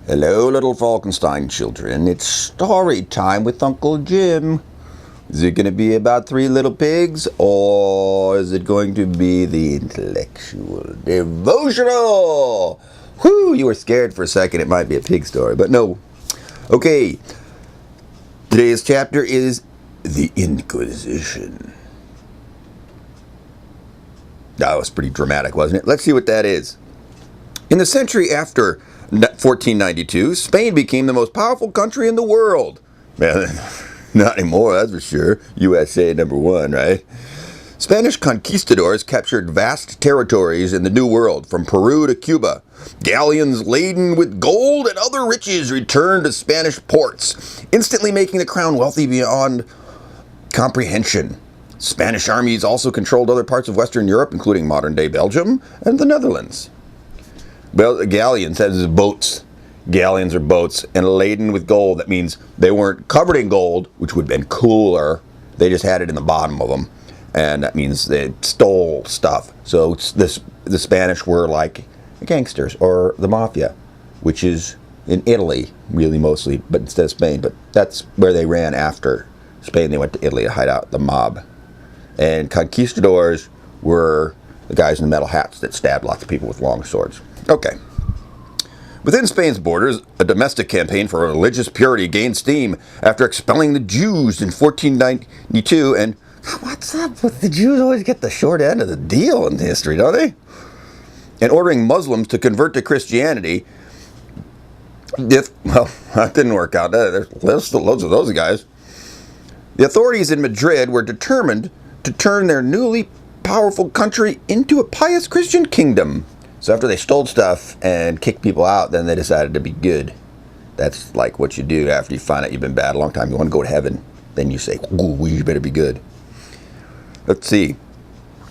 Hello, little Falkenstein children. It's story time with Uncle Jim. Is it going to be about three little pigs, or is it going to be the intellectual, devotional? Whew, you were scared for a second. It might be a pig story, but no. Okay, today's chapter is the Inquisition. That was pretty dramatic, wasn't it? Let's see what that is. In the century after 1492, Spain became the most powerful country in the world. Well, not anymore, that's for sure. USA #1, right? Spanish conquistadors captured vast territories in the New World, from Peru to Cuba. Galleons laden with gold and other riches returned to Spanish ports, instantly making the crown wealthy beyond comprehension. Spanish armies also controlled other parts of Western Europe, including modern-day Belgium and the Netherlands. Galleons, that is boats. Galleons are boats, and laden with gold. That means they weren't covered in gold, which would have been cooler. They just had it in the bottom of them, and that means they stole stuff. So the Spanish were like gangsters or the mafia, which is in Italy, really mostly, but instead of Spain. But that's where they ran after Spain. They went to Italy to hide out the mob. And conquistadors were the guys in the metal hats that stabbed lots of people with long swords. Okay. Within Spain's borders, a domestic campaign for religious purity gained steam after expelling the Jews in 1492. And what's up with the Jews? Always get the short end of the deal in history, don't they? And ordering Muslims to convert to Christianity. Well, that didn't work out. There's still loads of those guys. The authorities in Madrid were determined to turn their newly powerful country into a pious Christian kingdom. So after they stole stuff and kicked people out, then they decided to be good. That's like what you do after you find out you've been bad a long time. You want to go to heaven. Then you say, ooh, we better be good. Let's see.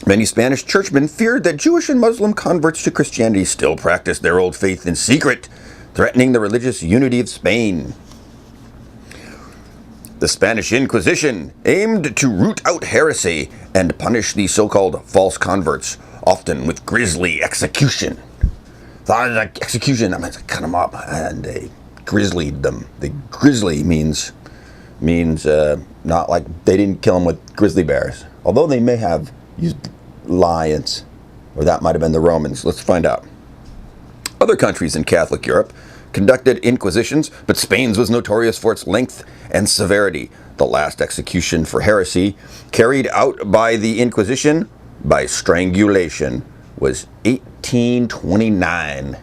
Many Spanish churchmen feared that Jewish and Muslim converts to Christianity still practiced their old faith in secret, threatening the religious unity of Spain. The Spanish Inquisition aimed to root out heresy and punish the so-called false converts, often with grisly execution. Execution, I mean, cut them up, and they grislied them. The grisly means not like they didn't kill them with grizzly bears, although they may have used lions, or that might have been the Romans. Let's find out. Other countries in Catholic Europe conducted inquisitions, but Spain's was notorious for its length and severity. The last execution for heresy, carried out by the Inquisition by strangulation, was 1829.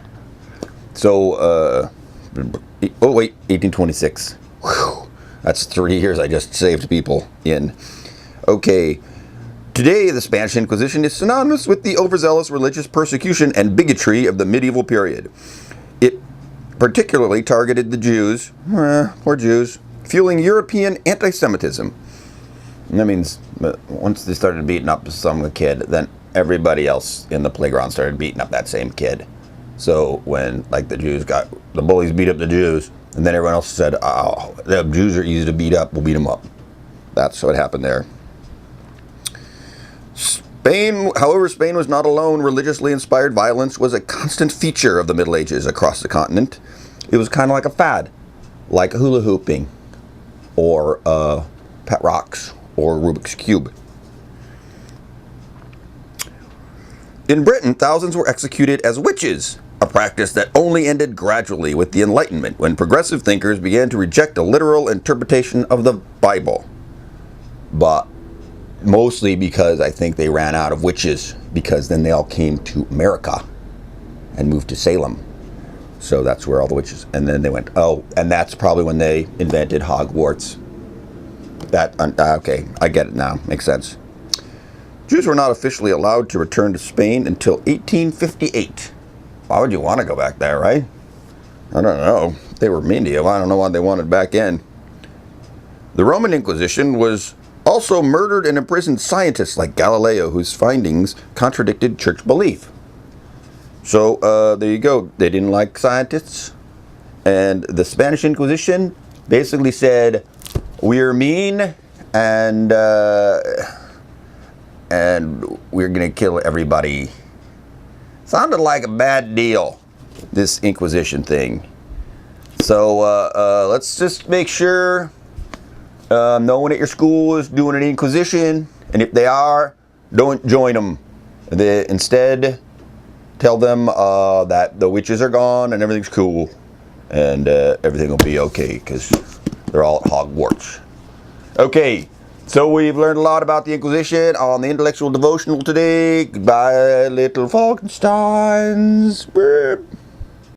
So, 1826. Whew, that's 3 years I just saved people in. Okay. Today, the Spanish Inquisition is synonymous with the overzealous religious persecution and bigotry of the medieval period. It particularly targeted the Jews, poor Jews, fueling European anti-Semitism. That means once they started beating up some kid, then everybody else in the playground started beating up that same kid. So when, like, the bullies beat up the Jews, and then everyone else said, oh, the Jews are easy to beat up, we'll beat them up. That's what happened there. However, Spain was not alone. Religiously inspired violence was a constant feature of the Middle Ages across the continent. It was kind of like a fad, like hula hooping, or pet rocks, or Rubik's Cube. In Britain, thousands were executed as witches, a practice that only ended gradually with the Enlightenment, when progressive thinkers began to reject a literal interpretation of the Bible. But mostly because I think they ran out of witches, because then they all came to America and moved to Salem. So that's where all the witches, and then they went, oh, and that's probably when they invented Hogwarts. Okay, I get it now. Makes sense. Jews were not officially allowed to return to Spain until 1858. Why would you want to go back there, right? I don't know. They were mean to you. I don't know why they wanted back in. The Roman Inquisition was also murdered and imprisoned scientists like Galileo, whose findings contradicted church belief. So there you go. They didn't like scientists. And the Spanish Inquisition basically said, we're mean, and we're going to kill everybody. Sounded like a bad deal, this Inquisition thing. So let's just make sure no one at your school is doing an Inquisition, and if they are, don't join them. Instead, tell them that the witches are gone and everything's cool, and everything will be okay because they're all at Hogwarts. Okay, so we've learned a lot about the Inquisition on the Intellectual Devotional today. Goodbye, little Falkensteins.